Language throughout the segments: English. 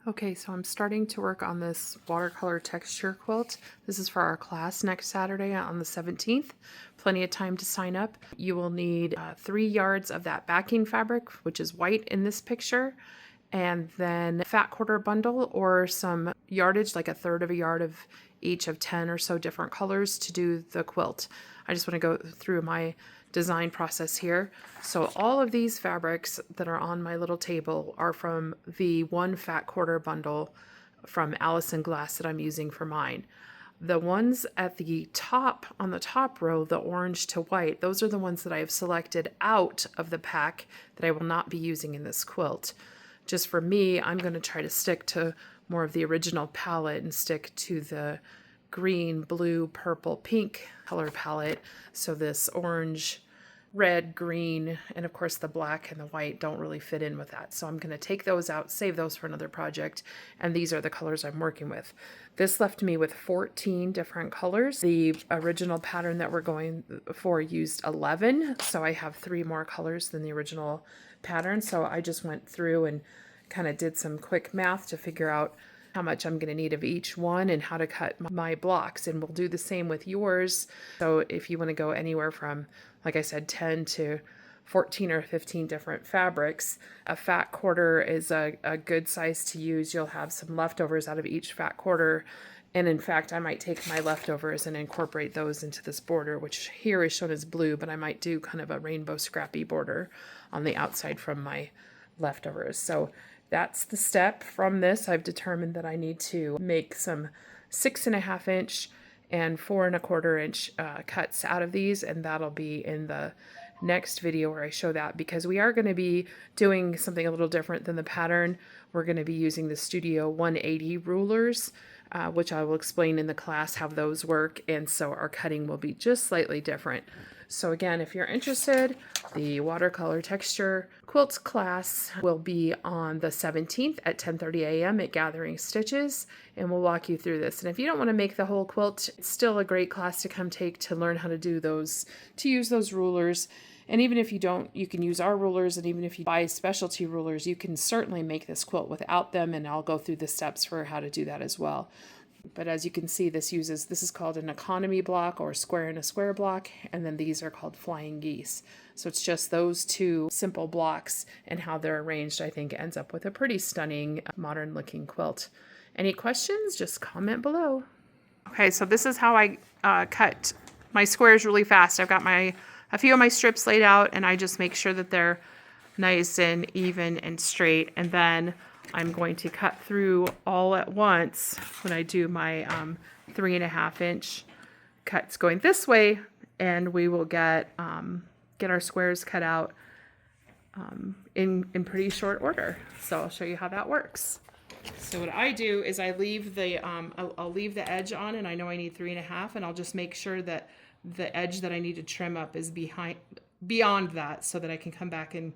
Okay, so I'm starting to work on this watercolor texture quilt. This is for our class next Saturday on the 17th. Plenty of time to sign up. You will need 3 yards of that backing fabric, which is white in this picture, and then a fat quarter bundle or some yardage, like a third of a yard of each of 10 or so different colors to do the quilt. I just want to go through my design process here. So all of these fabrics that are on my little table are from the 1 fat quarter bundle from Allison Glass that I'm using for mine. The ones at the top, on the top row, the orange to white, those are the ones that I have selected out of the pack that I will not be using in this quilt. Just for me, I'm going to try to stick to more of the original palette and stick to the green, blue, purple, pink color palette. So this orange, red, green, and of course the black and the white don't really fit in with that. So I'm going to take those out, save those for another project, and these are the colors I'm working with. This left me with 14 different colors. The original pattern that we're going for used 11, so I have 3 more colors than the original pattern. So I just went through and kind of did some quick math to figure out how much I'm going to need of each one and how to cut my blocks. And we'll do the same with yours. So if you want to go anywhere from, like I said, 10 to 14 or 15 different fabrics, a fat quarter is a good size to use. You'll have some leftovers out of each fat quarter. And in fact, I might take my leftovers and incorporate those into this border, which here is shown as blue, but I might do kind of a rainbow scrappy border on the outside from my leftovers. So that's the step. From this, I've determined that I need to make some 6.5 inch and 4 1/4 inch cuts out of these, and that'll be in the next video where I show that, because we are going to be doing something a little different than the pattern. We're going to be using the Studio 180 rulers, which I will explain in the class how those work, and so our cutting will be just slightly different. So again, if you're interested, the watercolor texture quilts class will be on the 17th at 10:30 a.m. at Gathering Stitches, and we'll walk you through this. And if you don't want to make the whole quilt, it's still a great class to come take to learn how to do those, to use those rulers. And even if you don't, you can use our rulers, and even if you buy specialty rulers, you can certainly make this quilt without them, and I'll go through the steps for how to do that as well. But as you can see, this is called an economy block or square and a square block, and then these are called flying geese. So it's just those 2 simple blocks, and how they're arranged, I think, ends up with a pretty stunning, modern looking quilt. Any questions? Just comment below. Okay, so this is how I cut my squares really fast. I've got a few of my strips laid out, and I just make sure that they're nice and even and straight, and then I'm going to cut through all at once when I do my 3.5 inch cuts going this way, and we will get our squares cut out in pretty short order. So I'll show you how that works. So what I do is I leave the I'll leave the edge on, and I know I need 3.5, and I'll just make sure that the edge that I need to trim up is beyond that, so that I can come back and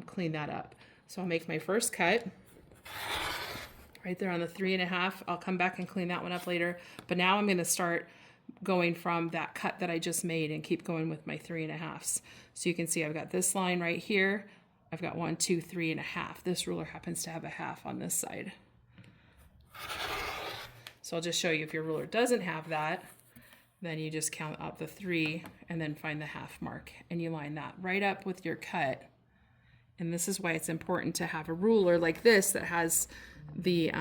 clean that up. So I'll make my first cut right there on the 3.5. I'll come back and clean that one up later. But now I'm going to start going from that cut that I just made and keep going with my 3.5s. So you can see I've got this line right here. I've got 1, 2, 3.5. This ruler happens to have a half on this side. So I'll just show you, if your ruler doesn't have that, then you just count out the 3 and then find the half mark, and you line that right up with your cut. And this is why it's important to have a ruler like this that has the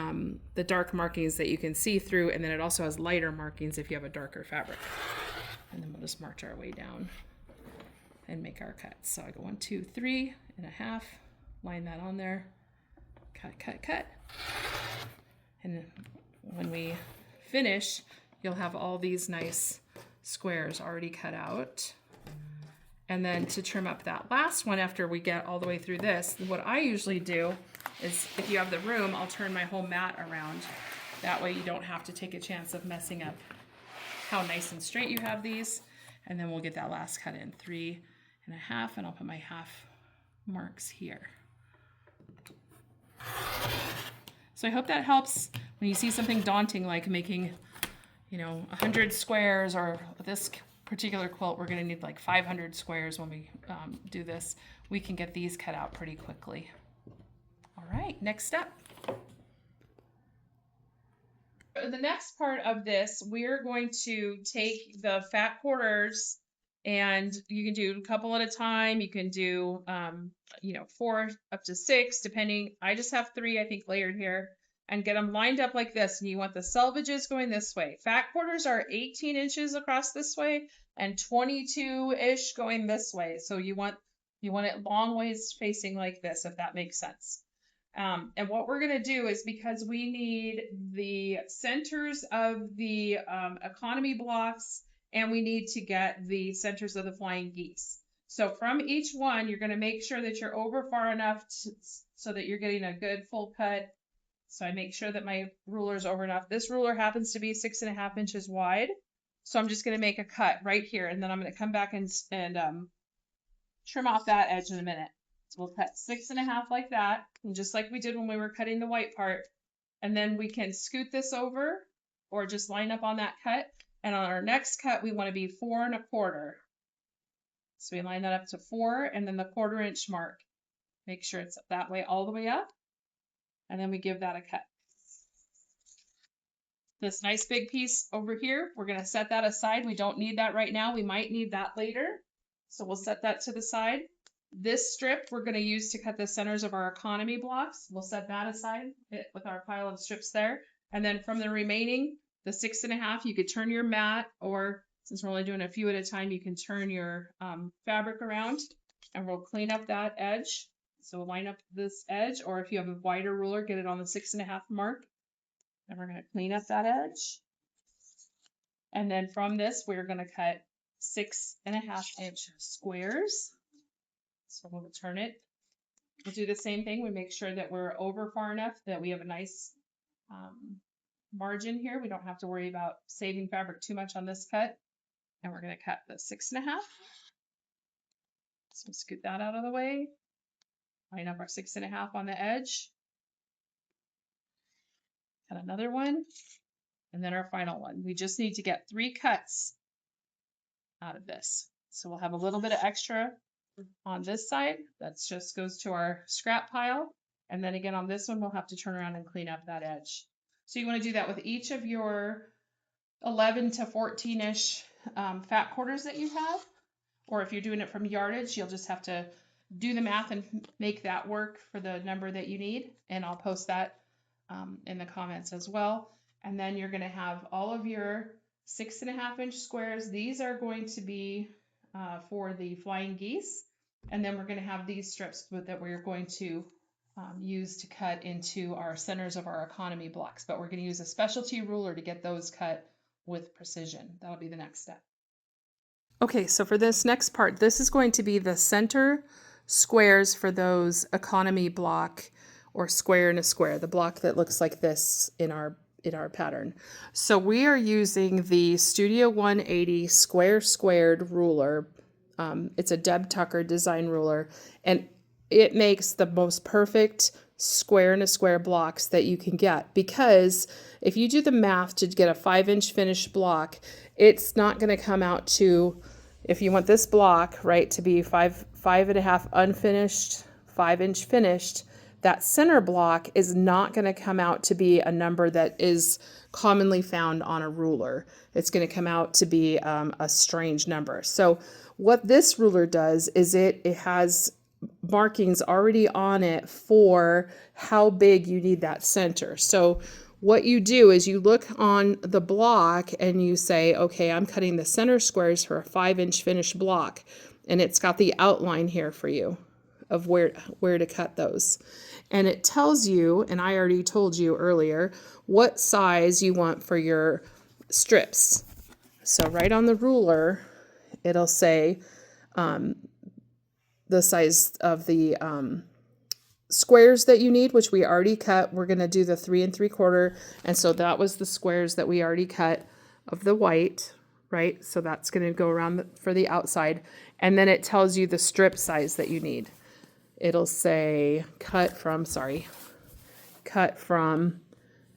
dark markings that you can see through, and then it also has lighter markings if you have a darker fabric. And then we'll just march our way down and make our cuts. So I go 1, 2, 3.5, line that on there, cut, cut, cut. And when we finish, you'll have all these nice squares already cut out. And then to trim up that last one after we get all the way through this, what I usually do is, if you have the room, I'll turn my whole mat around. That way you don't have to take a chance of messing up how nice and straight you have these. And then we'll get that last cut in 3.5, and I'll put my half marks here. So I hope that helps when you see something daunting like making, 100 squares, or this particular quilt, we're going to need like 500 squares when we do this. We can get these cut out pretty quickly. All right, next step. For the next part of this, we're going to take the fat quarters, and you can do a couple at a time. You can do, 4 up to 6, depending. I just have 3, I think, layered here, and get them lined up like this. And you want the selvages going this way. Fat quarters are 18 inches across this way and 22-ish going this way. So you want it long ways facing like this, if that makes sense. And what we're going to do is, because we need the centers of the economy blocks, and we need to get the centers of the flying geese. So from each one, you're going to make sure that you're over far enough so that you're getting a good full cut. So I make sure that my ruler is over enough. This ruler happens to be 6.5 inches wide. So I'm just going to make a cut right here, and then I'm going to come back and trim off that edge in a minute. So we'll cut 6.5 like that, and just like we did when we were cutting the white part. And then we can scoot this over or just line up on that cut. And on our next cut, we want to be 4 1/4. So we line that up to 4 and then the 1/4 inch mark. Make sure it's that way all the way up. And then we give that a cut. This nice big piece over here, we're going to set that aside. We don't need that right now. We might need that later. So we'll set that to the side. This strip we're going to use to cut the centers of our economy blocks. We'll set that aside with our pile of strips there. And then from the remaining, the 6.5, you could turn your mat, or since we're only doing a few at a time, you can turn your fabric around, and we'll clean up that edge. So we'll line up this edge, or if you have a wider ruler, get it on the 6.5 mark. And we're going to clean up that edge. And then from this, we're going to cut 6.5 inch squares. So we'll turn it. We'll do the same thing. We make sure that we're over far enough that we have a nice margin here. We don't have to worry about saving fabric too much on this cut. And we're going to cut the 6.5. So scoot that out of the way. Line up our 6.5 on the edge. Cut another one. And then our final one. We just need to get 3 cuts out of this. So we'll have a little bit of extra on this side. That just goes to our scrap pile. And then again on this one, we'll have to turn around and clean up that edge. So you want to do that with each of your 11 to 14-ish fat quarters that you have. Or if you're doing it from yardage, you'll just have to do the math and make that work for the number that you need. And I'll post that in the comments as well. And then you're going to have all of your 6.5 inch squares. These are going to be for the flying geese. And then we're going to have these strips that we're going to use to cut into our centers of our economy blocks. But we're going to use a specialty ruler to get those cut with precision. That'll be the next step. Okay, so for this next part, this is going to be the center squares for those economy block, or square in a square, the block that looks like this in our pattern. So we are using the Studio 180 squared ruler. It's a Deb Tucker design ruler, and it makes the most perfect square in a square blocks that you can get, because if you do the math to get a 5-inch finished block, it's not going to come out to, if you want this block, right, to be 5.5 unfinished, 5-inch finished, that center block is not going to come out to be a number that is commonly found on a ruler. It's going to come out to be a strange number. So what this ruler does is it has markings already on it for how big you need that center. So what you do is you look on the block and you say, okay, I'm cutting the center squares for a 5-inch finished block. And it's got the outline here for you of where to cut those. And it tells you, and I already told you earlier, what size you want for your strips. So right on the ruler, it'll say the size of the squares that you need, which we already cut. We're going to do the 3 3/4. And so that was the squares that we already cut of the white, right? So that's going to go around for the outside. And then it tells you the strip size that you need. It'll say cut from 4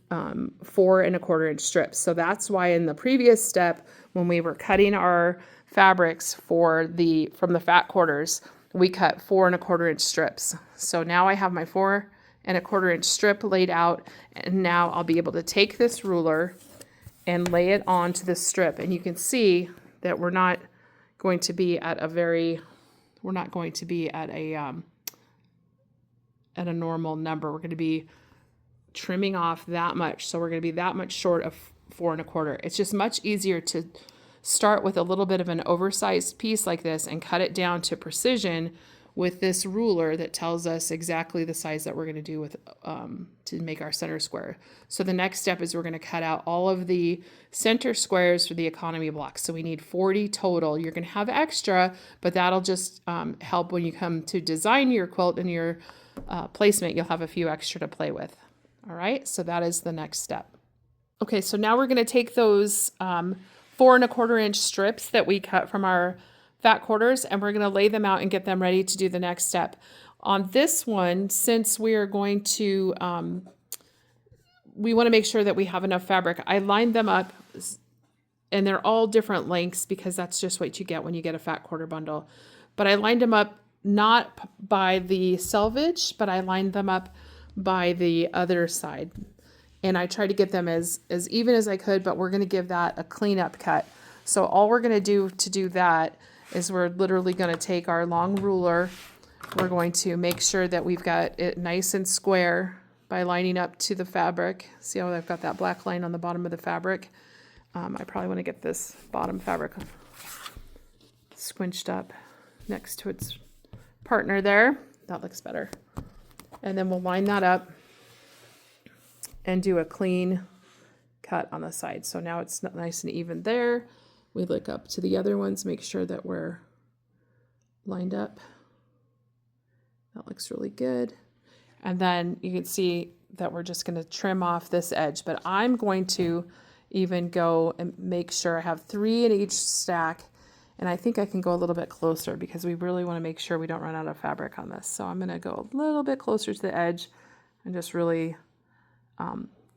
1/4 inch strips. So that's why in the previous step, when we were cutting our fabrics from the fat quarters, we cut 4 1/4 inch strips. So now I have my 4 and a 1/4 inch strip laid out. And now I'll be able to take this ruler and lay it onto the strip. And you can see that we're not going to be at a normal number. We're going to be trimming off that much. So we're going to be that much short of 4 1/4. It's just much easier to start with a little bit of an oversized piece like this and cut it down to precision with this ruler that tells us exactly the size that we're going to do with to make our center square. So the next step is we're going to cut out all of the center squares for the economy blocks. So we need 40 total. You're going to have extra, but that'll just help when you come to design your quilt and your placement. You'll have a few extra to play with. All right, so that is the next step. Okay, so now we're going to take those 4 1/4 inch strips that we cut from our fat quarters, and we're going to lay them out and get them ready to do the next step. On this one, since we are going to, we want to make sure that we have enough fabric. I lined them up, and they're all different lengths because that's just what you get when you get a fat quarter bundle. But I lined them up not by the selvage, but I lined them up by the other side. And I tried to get them as even as I could, but we're going to give that a cleanup cut. So all we're going to do that is we're literally going to take our long ruler. We're going to make sure that we've got it nice and square by lining up to the fabric. See how I've got that black line on the bottom of the fabric? I probably want to get this bottom fabric squinched up next to its partner there. That looks better. And then we'll line that up and do a clean cut on the side. So now it's nice and even there. We look up to the other ones, make sure that we're lined up. That looks really good. And then you can see that we're just going to trim off this edge, but I'm going to even go and make sure I have 3 in each stack. And I think I can go a little bit closer because we really want to make sure we don't run out of fabric on this. So I'm going to go a little bit closer to the edge and just really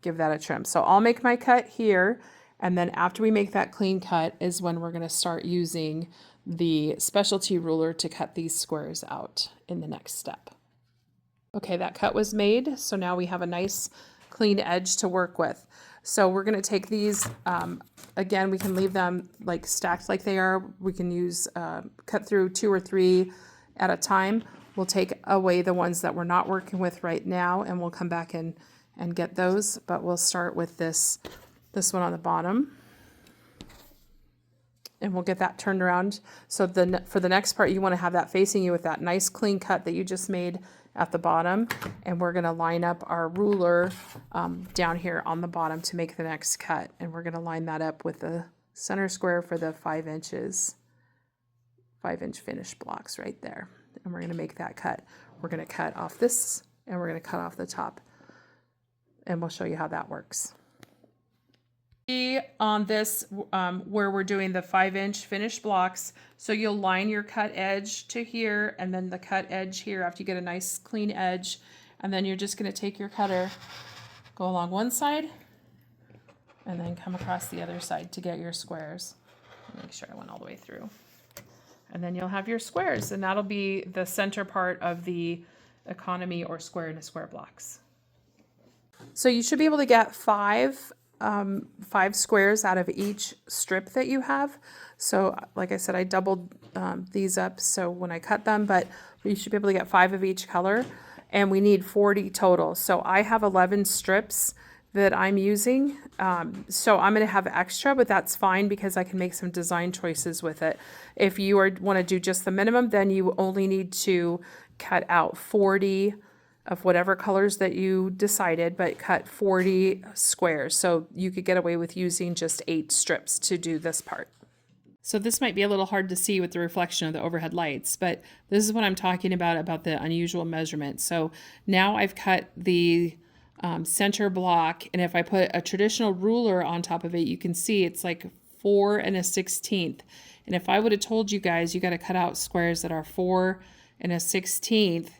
give that a trim. So I'll make my cut here. And then after we make that clean cut is when we're going to start using the specialty ruler to cut these squares out in the next step. Okay, that cut was made. So now we have a nice clean edge to work with. So we're going to take these, again, we can leave them like stacked like they are. We can use, cut through 2 or 3 at a time. We'll take away the ones that we're not working with right now, and we'll come back and get those. But we'll start with this one on the bottom. And we'll get that turned around. So for the next part, you want to have that facing you with that nice clean cut that you just made at the bottom. And we're going to line up our ruler down here on the bottom to make the next cut. And we're going to line that up with the center square for the 5 inches, 5-inch finish blocks right there. And we're going to make that cut. We're going to cut off this, and we're going to cut off the top. And we'll show you how that works. On this where we're doing the 5-inch finished blocks, so you'll line your cut edge to here and then the cut edge here after you get a nice clean edge, and then you're just going to take your cutter, go along one side and then come across the other side to get your squares. Make sure I went all the way through, and then you'll have your squares, and that'll be the center part of the economy or square in a square blocks. So you should be able to get 5 squares out of each strip that you have. So like I said, I doubled these up so when I cut them, but you should be able to get 5 of each color, and we need 40 total. So I have 11 strips that I'm using. So I'm going to have extra, but that's fine because I can make some design choices with it. If you want to do just the minimum, then you only need to cut out 40 of whatever colors that you decided, but cut 40 squares. So you could get away with using just 8 strips to do this part. So this might be a little hard to see with the reflection of the overhead lights, but this is what I'm talking about the unusual measurement. So now I've cut the center block, and if I put a traditional ruler on top of it, you can see it's like 4 1/16. And if I would have told you guys you got to cut out squares that are 4 1/16,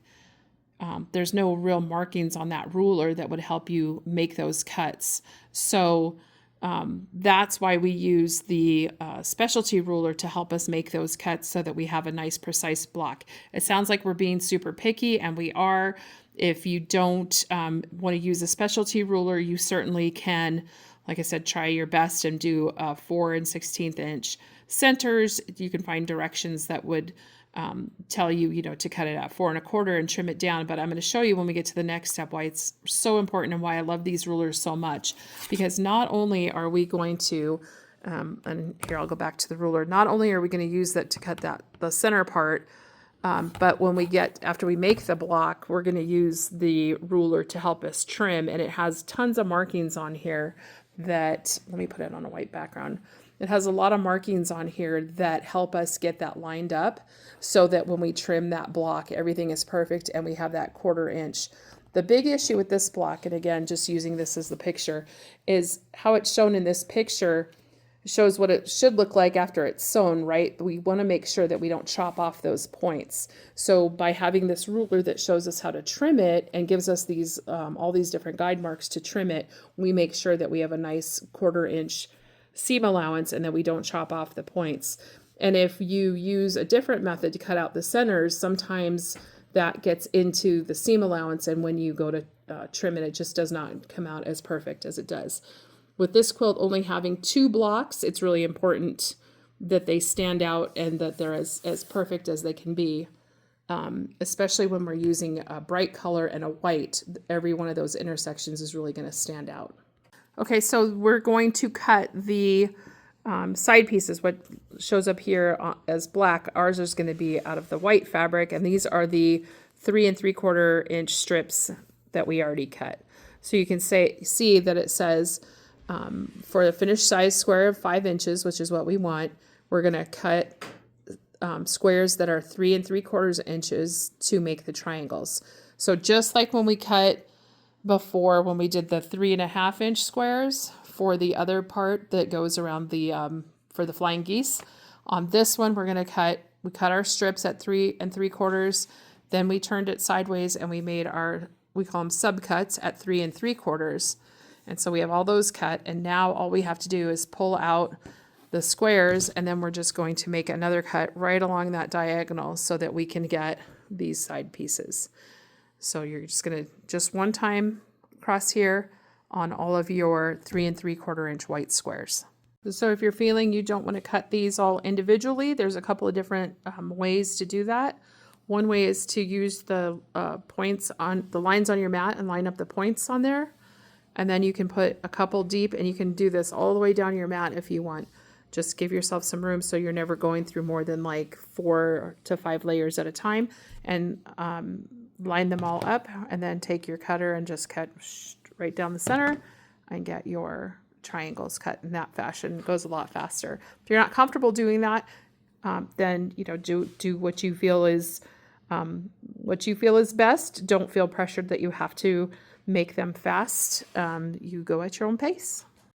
there's no real markings on that ruler that would help you make those cuts. So that's why we use the specialty ruler to help us make those cuts so that we have a nice precise block. It sounds like we're being super picky, and we are. If you don't want to use a specialty ruler, you certainly can, like I said, try your best and do 4 1/16 inch centers. You can find directions that would tell you, to cut it at 4 1/4 and trim it down. But I'm going to show you when we get to the next step why it's so important and why I love these rulers so much. Because not only are we going to, and here I'll go back to the ruler, not only are we going to use that to cut the center part, but when after we make the block, we're going to use the ruler to help us trim. And it has tons of markings on here that, let me put it on a white background. It has a lot of markings on here that help us get that lined up so that when we trim that block, everything is perfect and we have that 1/4 inch. The big issue with this block, and again, just using this as the picture, is how it's shown in this picture shows what it should look like after it's sewn, right? We want to make sure that we don't chop off those points. So by having this ruler that shows us how to trim it and gives us these all these different guide marks to trim it, we make sure that we have a nice 1/4 inch seam allowance and that we don't chop off the points. And if you use a different method to cut out the centers, sometimes that gets into the seam allowance, and when you go to trim it, it just does not come out as perfect as it does. With this quilt only having 2 blocks, it's really important that they stand out and that they're as perfect as they can be, especially when we're using a bright color and a white. Every one of those intersections is really going to stand out. Okay, so we're going to cut the side pieces. What shows up here as black, ours is going to be out of the white fabric, and these are the 3 3/4 inch strips that we already cut. So you can see that it says for the finished size square of 5 inches, which is what we want, we're going to cut squares that are 3 3/4 inches to make the triangles. So just like when we cut before, when we did the 3 1/2 inch squares for the other part that goes around the for the flying geese, on this one we cut our strips at 3 3/4, then we turned it sideways and we made we call them subcuts at 3 3/4. And so we have all those cut, and now all we have to do is pull out the squares, and then we're just going to make another cut right along that diagonal so that we can get these side pieces. So you're just going to just one time cross here on all of your 3 3/4 inch white squares. So if you're feeling you don't want to cut these all individually, there's a couple of different ways to do that. One way is to use the points on the lines on your mat and line up the points on there. And then you can put a couple deep, and you can do this all the way down your mat if you want. Just give yourself some room so you're never going through more than like 4 to 5 layers at a time, and line them all up, and then take your cutter and just cut right down the center and get your triangles cut in that fashion. It goes a lot faster. If you're not comfortable doing that, then do what you feel is best. Don't feel pressured that you have to make them fast. You go at your own pace.